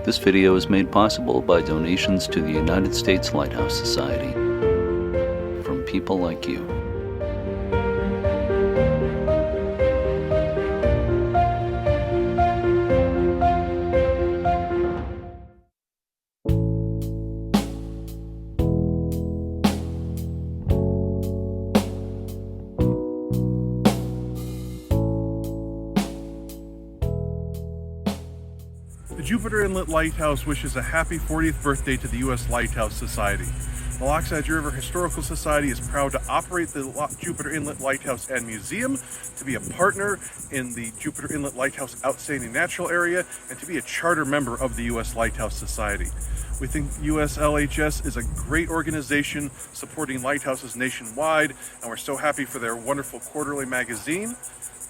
This video is made possible by donations to the United States Lighthouse Society from people like you. The Jupiter Inlet Lighthouse wishes a happy 40th birthday to the U.S. Lighthouse Society. The Lochside River Historical Society is proud to operate the Jupiter Inlet Lighthouse and Museum, to be a partner in the Jupiter Inlet Lighthouse Outstanding Natural Area, and to be a charter member of the U.S. Lighthouse Society. We think USLHS is a great organization supporting lighthouses nationwide, and we're so happy for their wonderful quarterly magazine.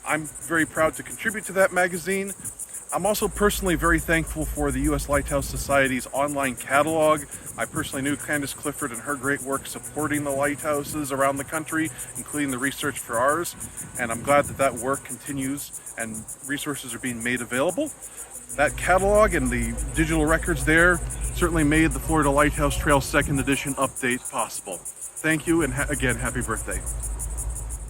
I'm very proud to contribute to that magazine. I'm also personally very thankful for the U.S. Lighthouse Society's online catalog. I personally knew Candace Clifford and her great work supporting the lighthouses around the country, including the research for ours, and I'm glad that that work continues and resources are being made available. That catalog and the digital records there certainly made the Florida Lighthouse Trail 2nd Edition update possible. Thank you, and again, happy birthday.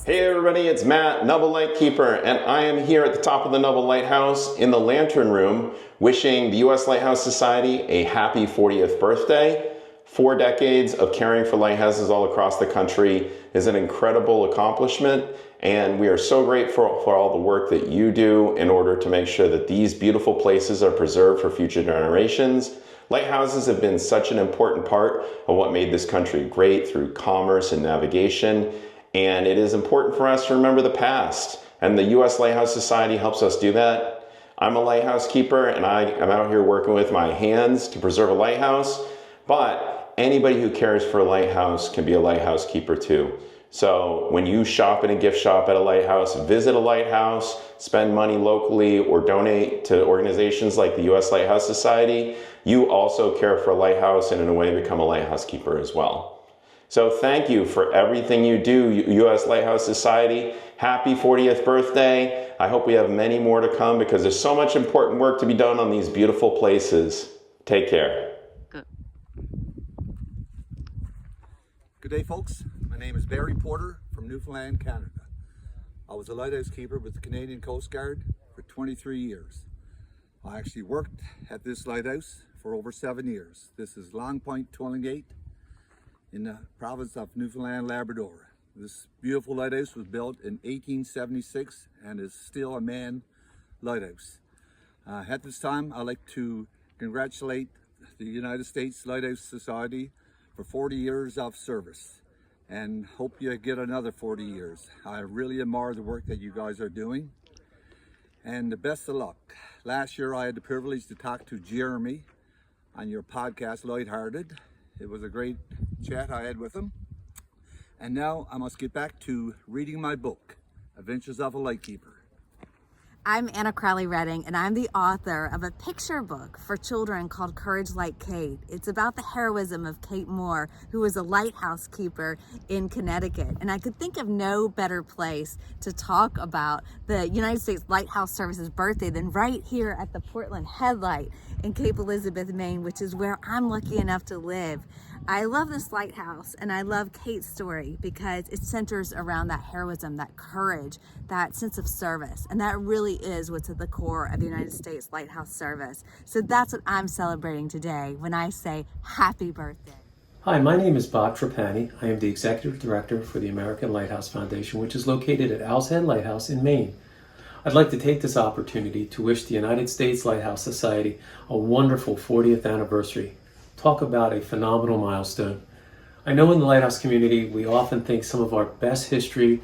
Hey everybody, it's Matt, Noble Lightkeeper, and I am here at the top of the Noble Lighthouse in the Lantern Room wishing the U.S. Lighthouse Society a happy 40th birthday. 4 decades of caring for lighthouses all across the country is an incredible accomplishment, and we are so grateful for all the work that you do in order to make sure that these beautiful places are preserved for future generations. Lighthouses have been such an important part of what made this country great through commerce and navigation. And it is important for us to remember the past, and the U.S. Lighthouse Society helps us do that. I'm a lighthouse keeper, and I am out here working with my hands to preserve a lighthouse, but anybody who cares for a lighthouse can be a lighthouse keeper too. So when you shop in a gift shop at a lighthouse, visit a lighthouse, spend money locally, or donate to organizations like the U.S. Lighthouse Society, you also care for a lighthouse and in a way become a lighthouse keeper as well. So thank you for everything you do, U.S. Lighthouse Society. Happy 40th birthday. I hope we have many more to come because there's so much important work to be done on these beautiful places. Take care. Good day, folks. My name is Barry Porter from Newfoundland, Canada. I was a lighthouse keeper with the Canadian Coast Guard for 23 years. I actually worked at this lighthouse for over 7 years. This is Long Point Twilling Gate in the province of Newfoundland, Labrador. This beautiful lighthouse was built in 1876 and is still a manned lighthouse. At this time, I'd like to congratulate the United States Lighthouse Society for 40 years of service and hope you get another 40 years. I really admire the work that you guys are doing, and the best of luck. Last year, I had the privilege to talk to Jeremy on your podcast, Lighthearted. It was a great chat I had with him. And now I must get back to reading my book, Adventures of a Lightkeeper. I'm Anna Crowley Redding, and I'm the author of a picture book for children called Courage Like Kate. It's about the heroism of Kate Moore, who was a lighthouse keeper in Connecticut. And I could think of no better place to talk about the United States Lighthouse Service's birthday than right here at the Portland Headlight in Cape Elizabeth, Maine, which is where I'm lucky enough to live. I love this lighthouse, and I love Kate's story because it centers around that heroism, that courage, that sense of service, and that really is what's at the core of the United States Lighthouse Service. So that's what I'm celebrating today when I say happy birthday. Hi, my name is Bob Trapani. I am the Executive Director for the American Lighthouse Foundation, which is located at Owl's Head Lighthouse in Maine. I'd like to take this opportunity to wish the United States Lighthouse Society a wonderful 40th anniversary. Talk about a phenomenal milestone. I know in the lighthouse community, we often think some of our best history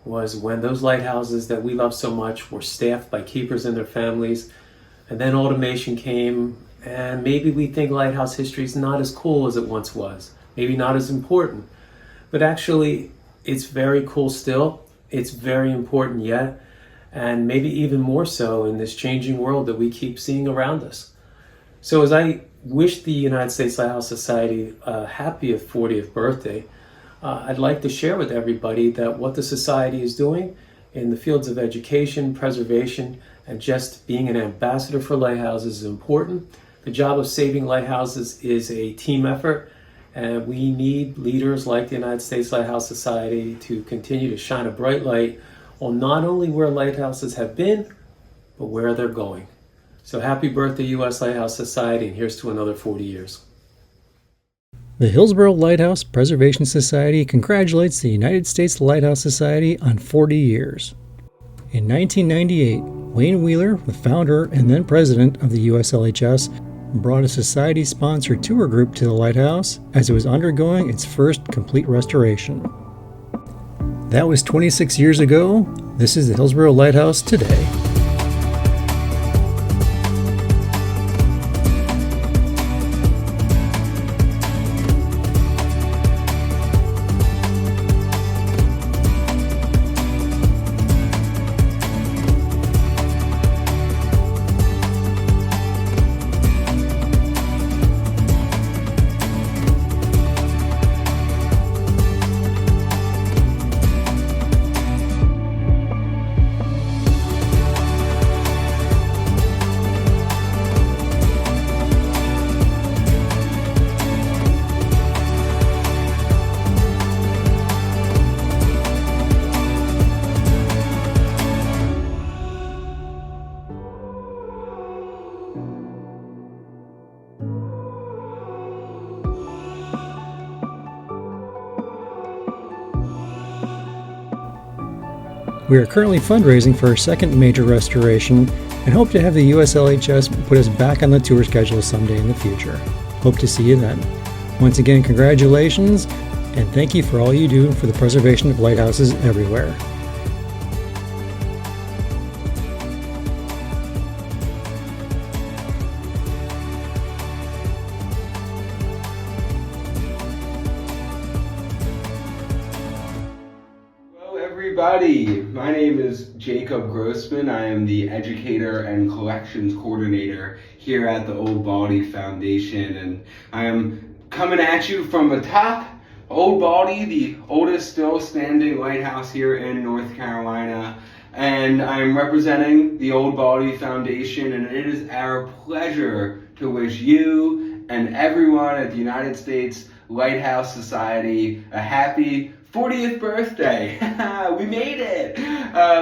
was when those lighthouses that we love so much were staffed by keepers and their families, and then automation came, and maybe we think lighthouse history is not as cool as it once was, maybe not as important, but actually it's very cool still, it's very important yet, and maybe even more so in this changing world that we keep seeing around us. So as I wish the United States Lighthouse Society a happy 40th birthday, I'd like to share with everybody that what the Society is doing in the fields of education, preservation, and just being an ambassador for lighthouses is important, The job of saving lighthouses is a team effort, and we need leaders like the United States Lighthouse Society to continue to shine a bright light on not only where lighthouses have been, but where they're going. So happy birthday, U.S. Lighthouse Society, and here's to another 40 years. The Hillsborough Lighthouse Preservation Society congratulates the United States Lighthouse Society on 40 years. In 1998, Wayne Wheeler, the founder and then president of the USLHS, brought a society-sponsored tour group to the lighthouse as it was undergoing its first complete restoration. That was 26 years ago. This is the Hillsborough Lighthouse today. We are currently fundraising for our second major restoration and hope to have the USLHS put us back on the tour schedule someday in the future. Hope to see you then. Once again, congratulations, and thank you for all you do for the preservation of lighthouses everywhere. Everybody, my name is Jacob Grossman. I am the educator and collections coordinator here at the Old Baldy Foundation, and I am coming at you from atop Old Baldy, the oldest still standing lighthouse here in North Carolina, and I am representing the Old Baldy Foundation, and it is our pleasure to wish you and everyone at the United States Lighthouse Society a happy 40th birthday. We made it.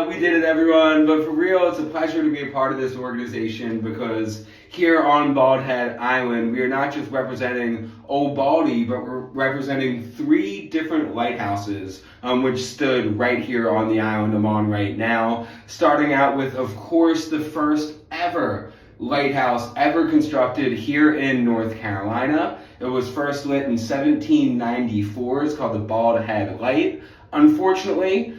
We did it, everyone. But for real, it's a pleasure to be a part of this organization because here on Bald Head Island, we are not just representing Old Baldy, but we're representing 3 different lighthouses which stood right here on the island I'm on right now. Starting out with, of course, the first ever lighthouse ever constructed here in North Carolina. It was first lit in 1794. It's called the Bald Head Light. Unfortunately,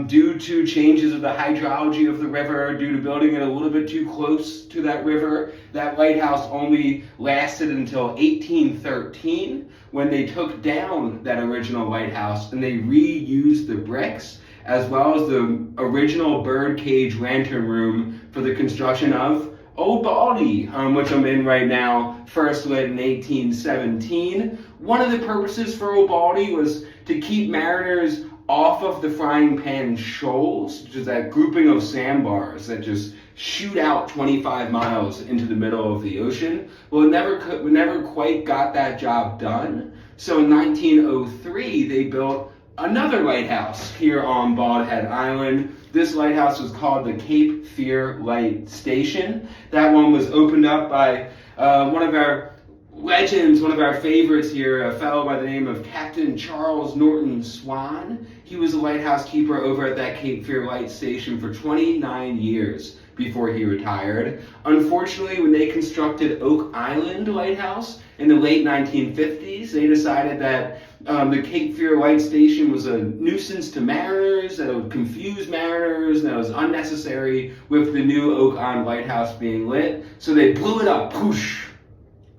due to changes of the hydrology of the river, due to building it a little bit too close to that river, that lighthouse only lasted until 1813 when they took down that original lighthouse and they reused the bricks as well as the original birdcage lantern room for the construction of Old Baldy, which I'm in right now, first lit in 1817. One of the purposes for Old Baldy was to keep mariners off of the Frying Pan Shoals, which is that grouping of sandbars that just shoot out 25 miles into the middle of the ocean. Well, we never quite got that job done. So in 1903, they built another lighthouse here on Bald Head Island. This lighthouse was called the Cape Fear Light Station. That one was opened up by one of our legends, one of our favorites here, a fellow by the name of Captain Charles Norton Swan. He was a lighthouse keeper over at that Cape Fear Light Station for 29 years before he retired. Unfortunately, when they constructed Oak Island Lighthouse in the late 1950s, they decided that the Cape Fear Light Station was a nuisance to mariners, that it would confuse mariners, and that it was unnecessary with the new Oak Island Lighthouse being lit. So they blew it up, poosh.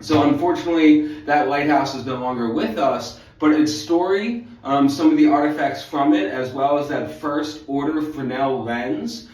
So unfortunately, that lighthouse is no longer with us, but its story, some of the artifacts from it, as well as that first order Fresnel lens,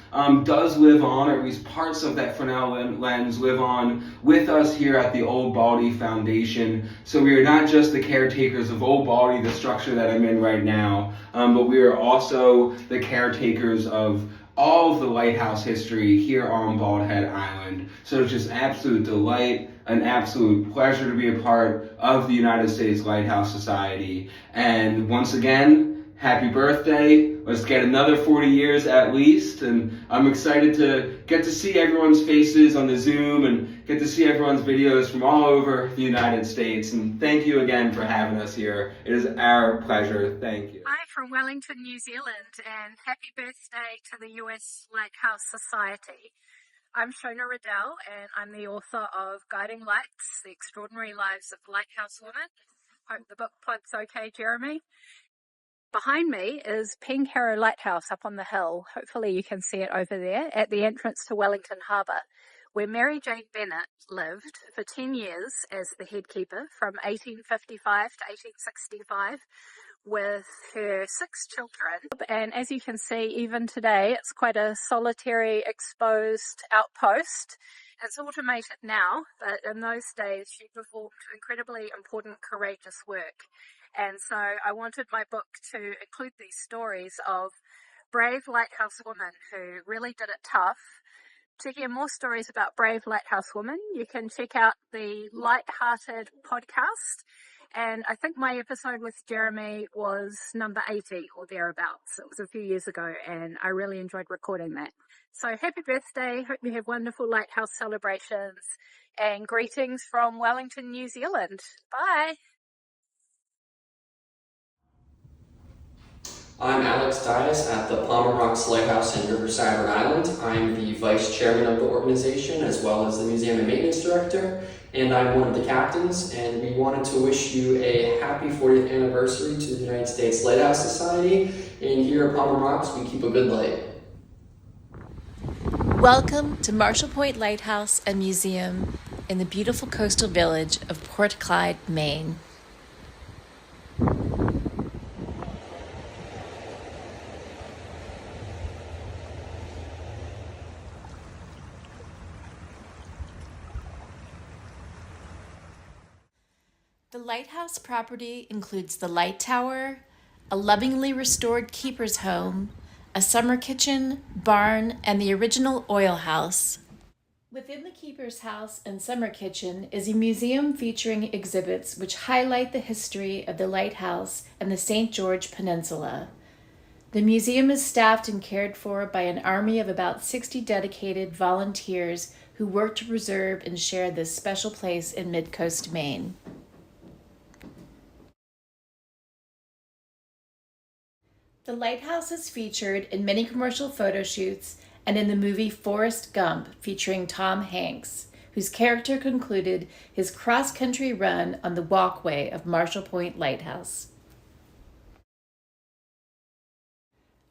does live on, or at least parts of that Fresnel lens live on with us here at the Old Baldy Foundation. So we are not just the caretakers of Old Baldy, the structure that I'm in right now, but we are also the caretakers of all of the lighthouse history here on Bald Head Island. So it's just absolute delight, an absolute pleasure to be a part of the United States Lighthouse Society. And once again, happy birthday. Let's get another 40 years at least. And I'm excited to get to see everyone's faces on the Zoom and get to see everyone's videos from all over the United States. And thank you again for having us here. It is our pleasure. Thank you. Hi from Wellington, New Zealand, and happy birthday to the US Lighthouse Society. I'm Shona Riddell, and I'm the author of Guiding Lights, The Extraordinary Lives of Lighthouse Women. Hope the book plug's okay, Jeremy. Behind me is Pencarrow Lighthouse up on the hill. Hopefully you can see it over there at the entrance to Wellington Harbour, where Mary Jane Bennett lived for 10 years as the head keeper from 1855 to 1865 with her 6 children. And as you can see, even today, it's quite a solitary, exposed outpost. It's automated now, but in those days she performed incredibly important, courageous work. And so I wanted my book to include these stories of brave lighthouse women who really did it tough. To hear more stories about brave lighthouse women, you can check out the Lighthearted podcast. And I think my episode with Jeremy was number 80 or thereabouts. It was a few years ago, and I really enjoyed recording that. So happy birthday. Hope you have wonderful lighthouse celebrations, and greetings from Wellington, New Zealand. Bye. I'm Alex Dias at the Palmer Rocks Lighthouse in Riverside, Rhode Island. I'm the vice chairman of the organization as well as the museum and maintenance director, and I'm one of the captains, and we wanted to wish you a happy 40th anniversary to the United States Lighthouse Society, and here at Palmer Rocks we keep a good light. Welcome to Marshall Point Lighthouse and Museum in the beautiful coastal village of Port Clyde, Maine. The lighthouse property includes the light tower, a lovingly restored keeper's home, a summer kitchen, barn, and the original oil house. Within the keeper's house and summer kitchen is a museum featuring exhibits which highlight the history of the lighthouse and the St. George Peninsula. The museum is staffed and cared for by an army of about 60 dedicated volunteers who work to preserve and share this special place in Mid-Coast Maine. The lighthouse is featured in many commercial photo shoots and in the movie Forrest Gump featuring Tom Hanks, whose character concluded his cross-country run on the walkway of Marshall Point Lighthouse.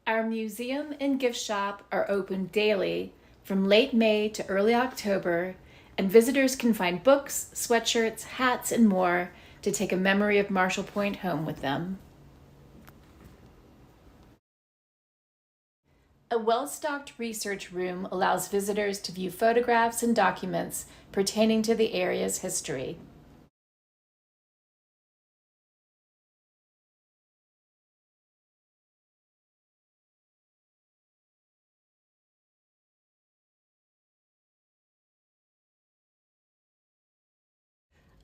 Our museum and gift shop are open daily from late May to early October, and visitors can find books, sweatshirts, hats, and more to take a memory of Marshall Point home with them. A well-stocked research room allows visitors to view photographs and documents pertaining to the area's history.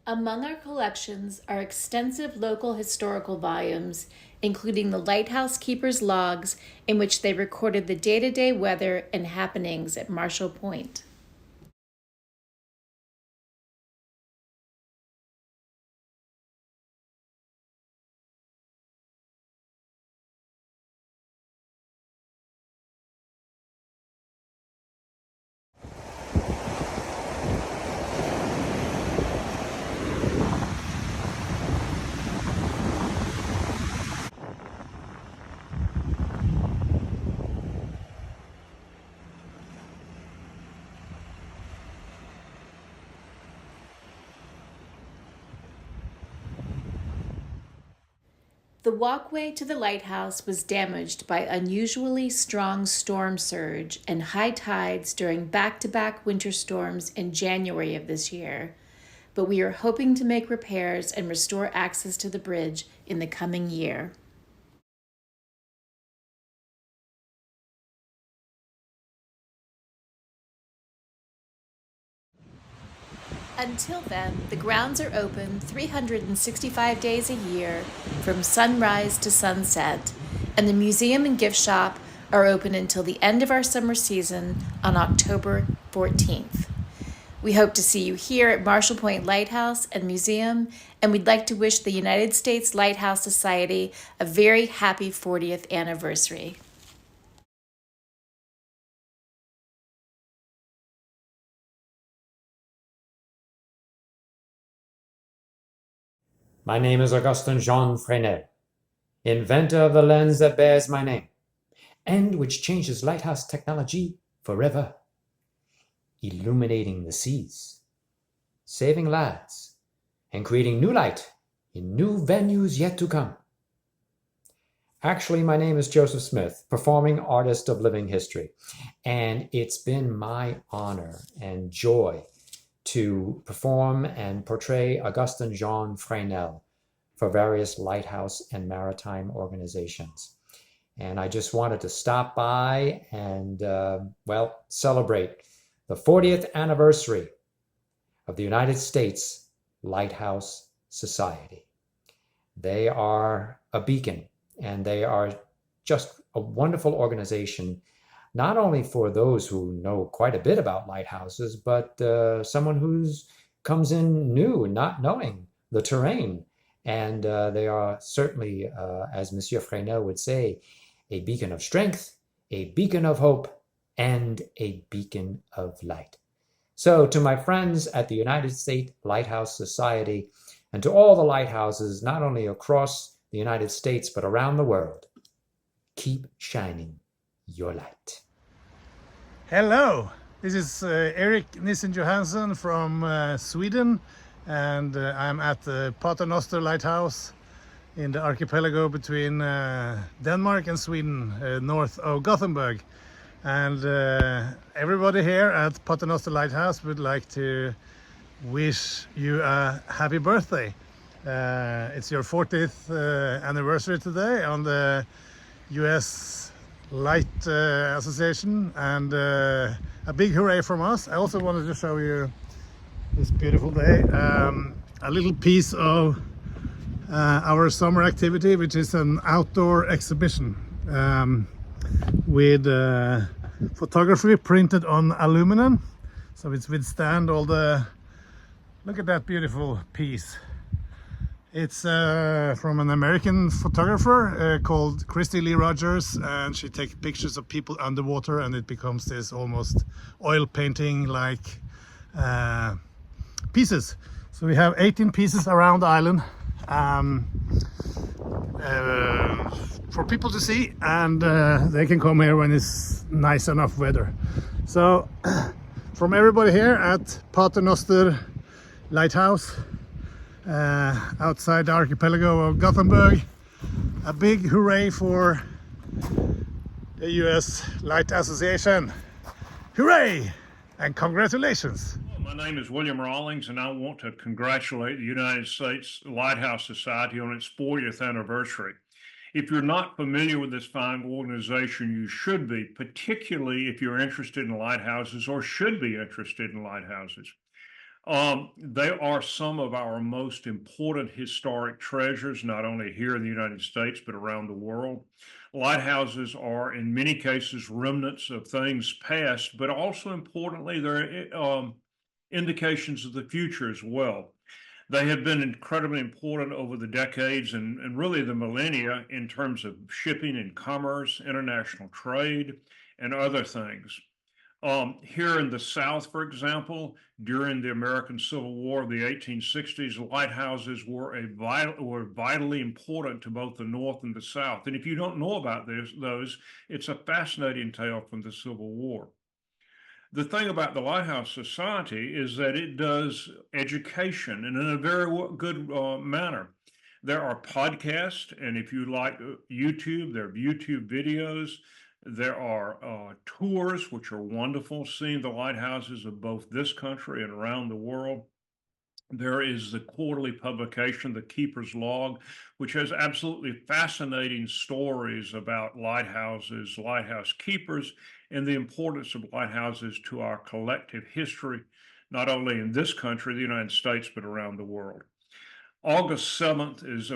Among our collections are extensive local historical volumes, including the Lighthouse Keeper's logs, in which they recorded the day-to-day weather and happenings at Marshall Point. The walkway to the lighthouse was damaged by unusually strong storm surge and high tides during back-to-back winter storms in January of this year, but we are hoping to make repairs and restore access to the bridge in the coming year. Until then, the grounds are open 365 days a year from sunrise to sunset, and the museum and gift shop are open until the end of our summer season on October 14th. We hope to see you here at Marshall Point Lighthouse and Museum, and we'd like to wish the United States Lighthouse Society a very happy 40th anniversary. My name is Augustin Jean Fresnel, inventor of the lens that bears my name, and which changes lighthouse technology forever, illuminating the seas, saving lives, and creating new light in new venues yet to come. Actually, my name is Joseph Smith, performing artist of living history, and it's been my honor and joy to perform and portray Augustin Jean Fresnel for various lighthouse and maritime organizations. And I just wanted to stop by and, celebrate the 40th anniversary of the United States Lighthouse Society. They are a beacon, and they are just a wonderful organization, not only for those who know quite a bit about lighthouses, but someone who's comes in new, not knowing the terrain. And they are certainly, as Monsieur Fresnel would say, a beacon of strength, a beacon of hope, and a beacon of light. So to my friends at the United States Lighthouse Society, and to all the lighthouses, not only across the United States, but around the world, keep shining your light. Hello, this is Erik Nissen Johansson from Sweden, and I'm at the Paternoster Lighthouse in the archipelago between Denmark and Sweden, north of Gothenburg. And everybody here at Paternoster Lighthouse would like to wish you a happy birthday. It's your 40th anniversary today on the US Light Association, and a big hooray from us. I also wanted to show you this beautiful day, a little piece of our summer activity, which is an outdoor exhibition with photography printed on aluminum, so it's withstand all the. Look at that beautiful piece. It's from an American photographer called Christy Lee Rogers, and she takes pictures of people underwater, and it becomes this almost oil painting like pieces. So we have 18 pieces around the island for people to see, and they can come here when it's nice enough weather. So from everybody here at Paternoster Lighthouse, outside the archipelago of Gothenburg, a big hooray for the US Light Association. Hooray and congratulations. My name is William Rawlings, and I want to congratulate the United States Lighthouse Society on its 40th anniversary. If you're not familiar with this fine organization, you should be, particularly if you're interested in lighthouses or should be interested in lighthouses. They are some of our most important historic treasures, not only here in the United States, but around the world. Lighthouses are, in many cases, remnants of things past, but also importantly, they're indications of the future as well. They have been incredibly important over the decades and really the millennia in terms of shipping and commerce, international trade, and other things. Here in the South, for example, during the American Civil War of the 1860s, lighthouses were vitally important to both the North and the South. And if you don't know about those, it's a fascinating tale from the Civil War. The thing about the Lighthouse Society is that it does education, and in a very good manner. There are podcasts, and if you like YouTube, there are YouTube videos. There are tours, which are wonderful, seeing the lighthouses of both this country and around the world. There is the quarterly publication, The Keeper's Log, which has absolutely fascinating stories about lighthouses, lighthouse keepers, and the importance of lighthouses to our collective history, not only in this country, the United States, but around the world. August 7th is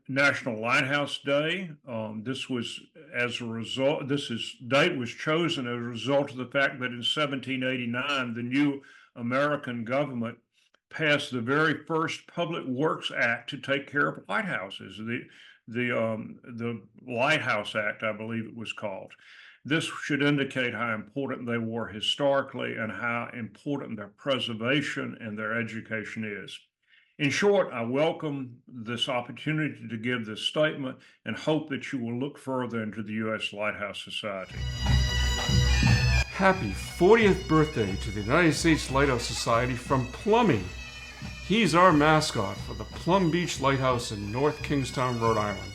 National Lighthouse Day. This was as a result, date was chosen as a result of the fact that in 1789, the new American government passed the very first Public Works Act to take care of lighthouses, the Lighthouse Act, I believe it was called. This should indicate how important they were historically and how important their preservation and their education is. In short, I welcome this opportunity to give this statement and hope that you will look further into the U.S. Lighthouse Society. Happy 40th birthday to the United States Lighthouse Society from Plummy. He's our mascot for the Plum Beach Lighthouse in North Kingstown, Rhode Island.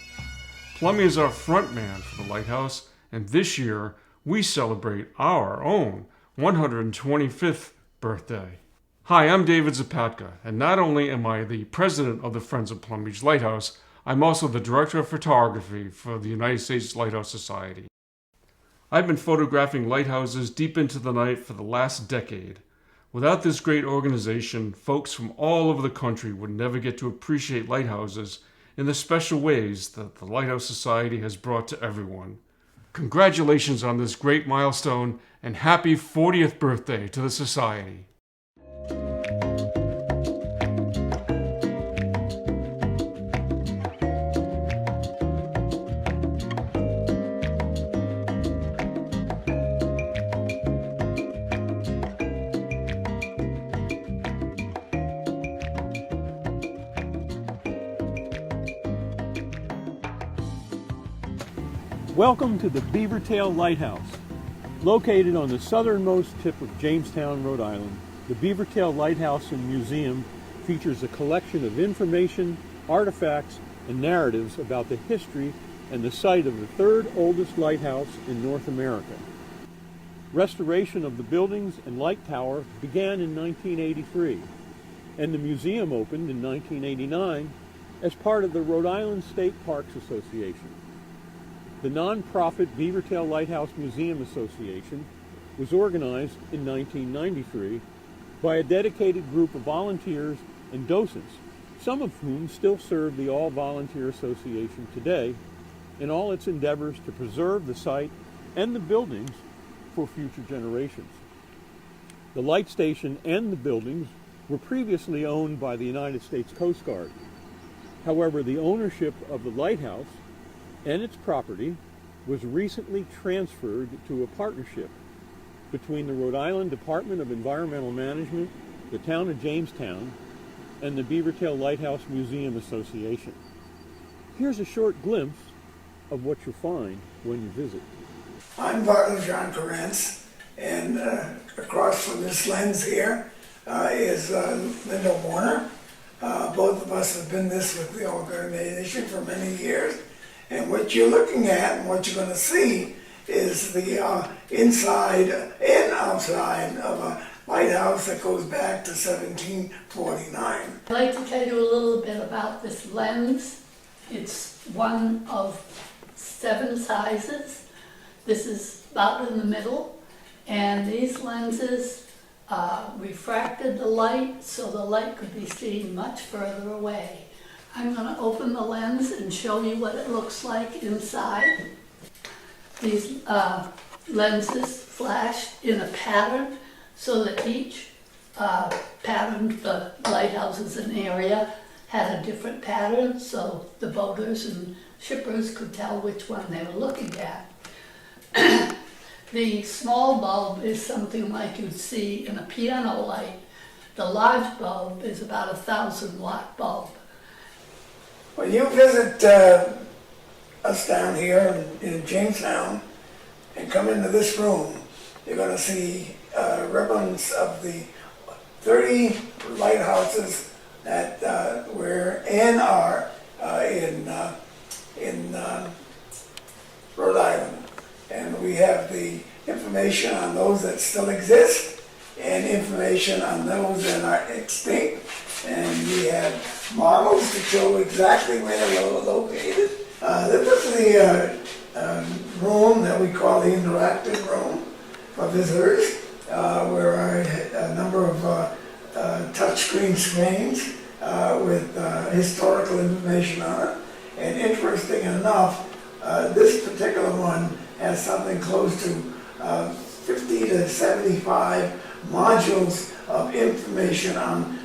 Plummy is our front man for the lighthouse, and this year we celebrate our own 125th birthday. Hi, I'm David Zapatka, and not only am I the president of the Friends of Plum Beach Lighthouse, I'm also the director of photography for the United States Lighthouse Society. I've been photographing lighthouses deep into the night for the last decade. Without this great organization, folks from all over the country would never get to appreciate lighthouses in the special ways that the Lighthouse Society has brought to everyone. Congratulations on this great milestone, and happy 40th birthday to the Society. Welcome to the Beavertail Lighthouse. Located on the southernmost tip of Jamestown, Rhode Island, the Beavertail Lighthouse and Museum features a collection of information, artifacts, and narratives about the history and the site of the third oldest lighthouse in North America. Restoration of the buildings and light tower began in 1983, and the museum opened in 1989 as part of the Rhode Island State Parks Association. The non-profit Beavertail Lighthouse Museum Association was organized in 1993 by a dedicated group of volunteers and docents, some of whom still serve the all-volunteer association today in all its endeavors to preserve the site and the buildings for future generations. The light station and the buildings were previously owned by the United States Coast Guard. However, the ownership of the lighthouse and its property was recently transferred to a partnership between the Rhode Island Department of Environmental Management, the town of Jamestown, and the Beavertail Lighthouse Museum Association. Here's a short glimpse of what you'll find when you visit. I'm Bartlett John Corrence, and across from this lens here is Linda Warner. Both of us have been with the organization for many years. And what you're looking at and what you're going to see is the inside and outside of a lighthouse that goes back to 1749. I'd like to tell you a little bit about this lens. It's one of 7 sizes. This is about in the middle, and these lenses refracted the light so the light could be seen much further away. I'm going to open the lens and show you what it looks like inside. These lenses flash in a pattern so that each pattern, the lighthouses in the area, had a different pattern so the boaters and shippers could tell which one they were looking at. The small bulb is something like you'd see in a piano light. The large bulb is about a 1,000-watt bulb. When you visit us down here in Jamestown and come into this room, you're going to see ribbons of the 30 lighthouses that were and are in Rhode Island. And we have the information on those that still exist, and and information on those that are extinct. And we had models to show exactly where they were located. This is the room that we call the interactive room for visitors, where I had a number of touchscreen screens with historical information on it. And interesting enough, this particular one has something close to 50 to 75 modules of information on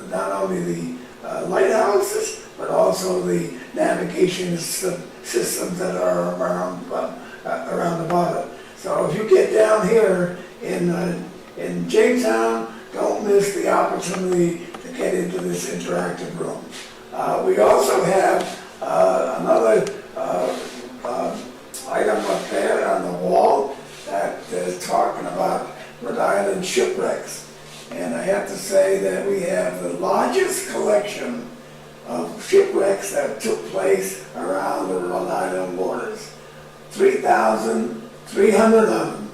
not only the lighthouses, but also the navigation systems that are around about it. So if you get down here in Jamestown, don't miss the opportunity to get into this interactive room. We also have another item up there on the wall that is talking about Rhode Island shipwrecks. And I have to say that we have the largest collection of shipwrecks that took place around the Rhode Island waters. 3,300 of them.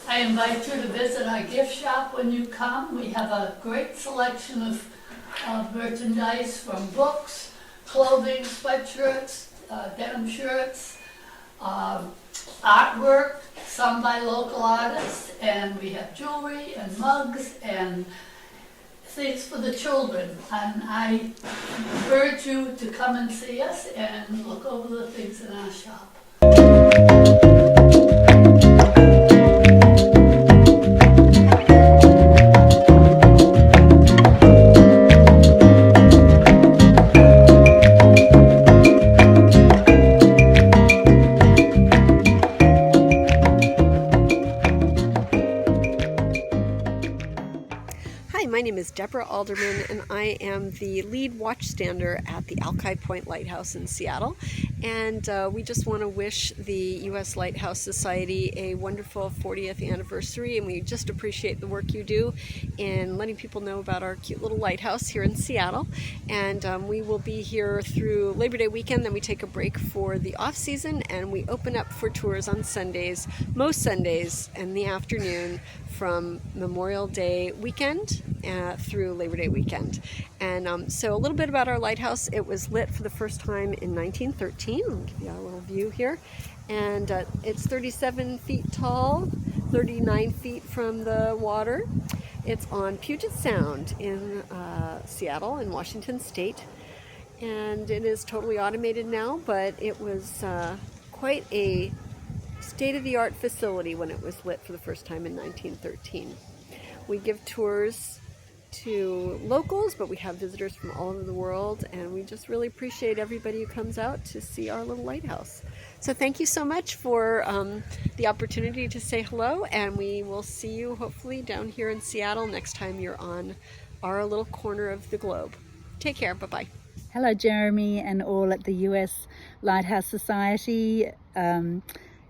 I invite you to visit our gift shop when you come. We have a great selection of merchandise from books, clothing, sweatshirts, denim shirts, artwork, some by local artists, and we have jewelry and mugs and things for the children. And I encourage you to come and see us and look over the things in our shop. My name is Deborah Alderman, and I am the lead watchstander at the Alki Point Lighthouse in Seattle. And we just want to wish the U.S. Lighthouse Society a wonderful 40th anniversary, and we just appreciate the work you do in letting people know about our cute little lighthouse here in Seattle. And we will be here through Labor Day weekend, then we take a break for the off-season, and we open up for tours on Sundays, most Sundays in the afternoon, from Memorial Day weekend through Labor Day weekend. And so a little bit about our lighthouse. It was lit for the first time in 1913. I'll give you a little view here. And it's 37 feet tall, 39 feet from the water. It's on Puget Sound in Seattle in Washington State. And it is totally automated now, but it was quite a state-of-the-art facility when it was lit for the first time in 1913. We give tours to locals, but we have visitors from all over the world, and we just really appreciate everybody who comes out to see our little lighthouse. So thank you so much for the opportunity to say hello, and we will see you hopefully down here in Seattle next time you're on our little corner of the globe. Take care. Bye-bye. Hello, Jeremy and all at the US Lighthouse Society.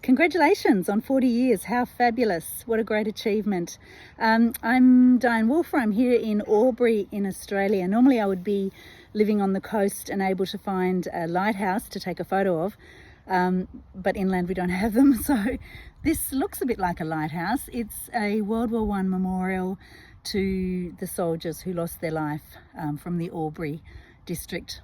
Congratulations on 40 years. How fabulous. What a great achievement. I'm Diane Wolfer. I'm here in Albury in Australia. Normally I would be living on the coast and able to find a lighthouse to take a photo of, but inland we don't have them. So this looks a bit like a lighthouse. It's a World War I memorial to the soldiers who lost their life from the Albury district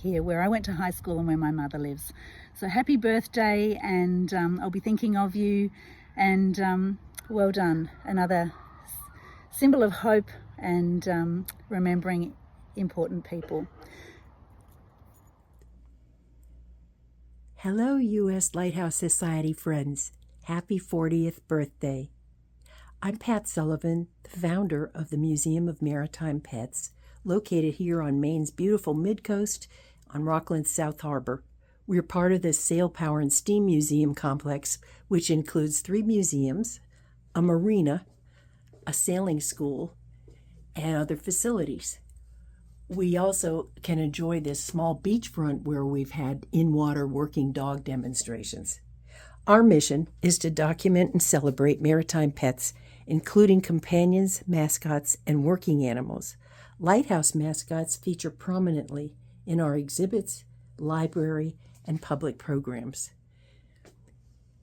here where I went to high school and where my mother lives. So happy birthday, and I'll be thinking of you, and well done. Another symbol of hope and remembering important people. Hello, U.S. Lighthouse Society friends. Happy 40th birthday. I'm Pat Sullivan, the founder of the Museum of Maritime Pets, located here on Maine's beautiful mid-coast on Rockland's South Harbor. We're part of the Sail Power and Steam Museum complex, which includes 3 museums, a marina, a sailing school, and other facilities. We also can enjoy this small beachfront where we've had in-water working dog demonstrations. Our mission is to document and celebrate maritime pets, including companions, mascots, and working animals. Lighthouse mascots feature prominently in our exhibits, library, and public programs.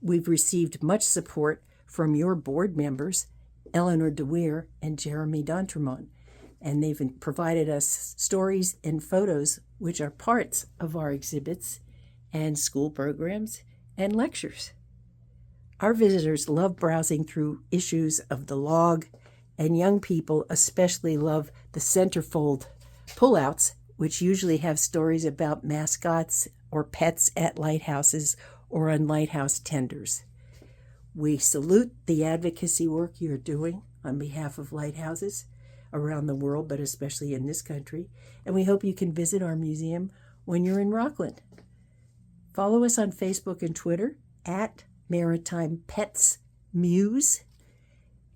We've received much support from your board members Eleanor DeWeer and Jeremy D'Entremont, and they've provided us stories and photos which are parts of our exhibits and school programs and lectures. Our visitors love browsing through issues of the log, and young people especially love the centerfold pullouts, which usually have stories about mascots or pets at lighthouses or on lighthouse tenders. We salute the advocacy work you're doing on behalf of lighthouses around the world, but especially in this country, and we hope you can visit our museum when you're in Rockland. Follow us on Facebook and Twitter at Maritime Pets Muse,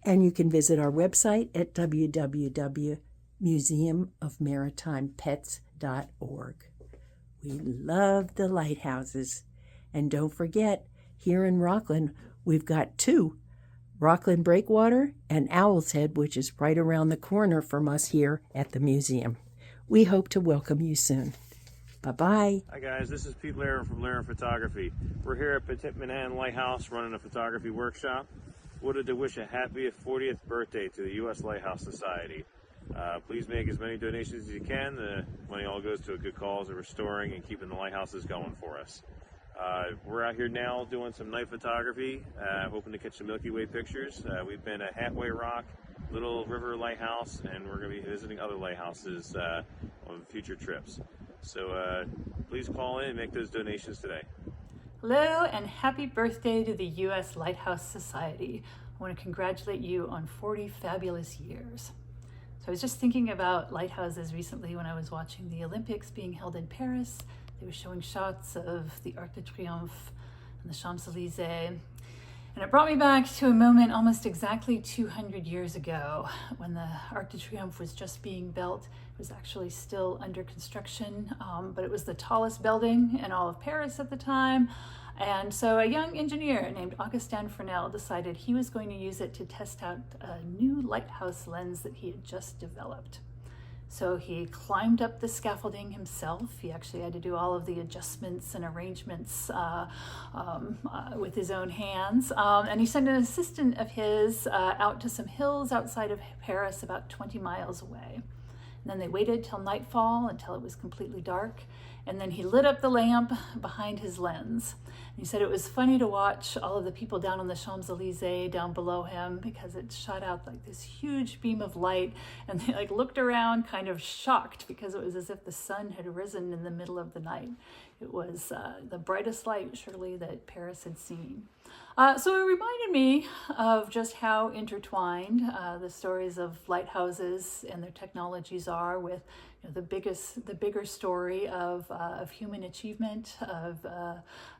and you can visit our website at www.museumofmaritimepets.org. We love the lighthouses, and don't forget, here in Rockland, we've got two, Rockland Breakwater and Owl's Head, which is right around the corner from us here at the museum. We hope to welcome you soon. Bye-bye. Hi guys, this is Pete Laren from Laren Photography. We're here at Petit Manan Lighthouse running a photography workshop. Wanted to wish a happy 40th birthday to the U.S. Lighthouse Society. Please make as many donations as you can. The money all goes to a good cause of restoring and keeping the lighthouses going for us. We're out here now doing some night photography, hoping to catch some Milky Way pictures. We've been at Hatway Rock, Little River Lighthouse, and we're going to be visiting other lighthouses on future trips. So please call in and make those donations today. Hello and happy birthday to the U.S. Lighthouse Society. I want to congratulate you on 40 fabulous years. So I was just thinking about lighthouses recently when I was watching the Olympics being held in Paris. They were showing shots of the Arc de Triomphe and the Champs-Élysées. And it brought me back to a moment almost exactly 200 years ago when the Arc de Triomphe was just being built. It was actually still under construction, but it was the tallest building in all of Paris at the time. And so a young engineer named Augustin Fresnel decided he was going to use it to test out a new lighthouse lens that he had just developed. So he climbed up the scaffolding himself. He actually had to do all of the adjustments and arrangements with his own hands. And he sent an assistant of his out to some hills outside of Paris, about 20 miles away. And then they waited till nightfall, until it was completely dark. And then he lit up the lamp behind his lens. And he said it was funny to watch all of the people down on the Champs-Élysées down below him, because it shot out like this huge beam of light, and they like looked around kind of shocked, because it was as if the sun had risen in the middle of the night. It was the brightest light surely that Paris had seen. So it reminded me of just how intertwined the stories of lighthouses and their technologies are with the bigger story of human achievement, of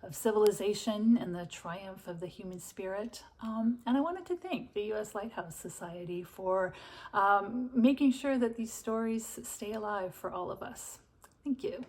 civilization, and the triumph of the human spirit. And I wanted to thank the U.S. Lighthouse Society for making sure that these stories stay alive for all of us. Thank you.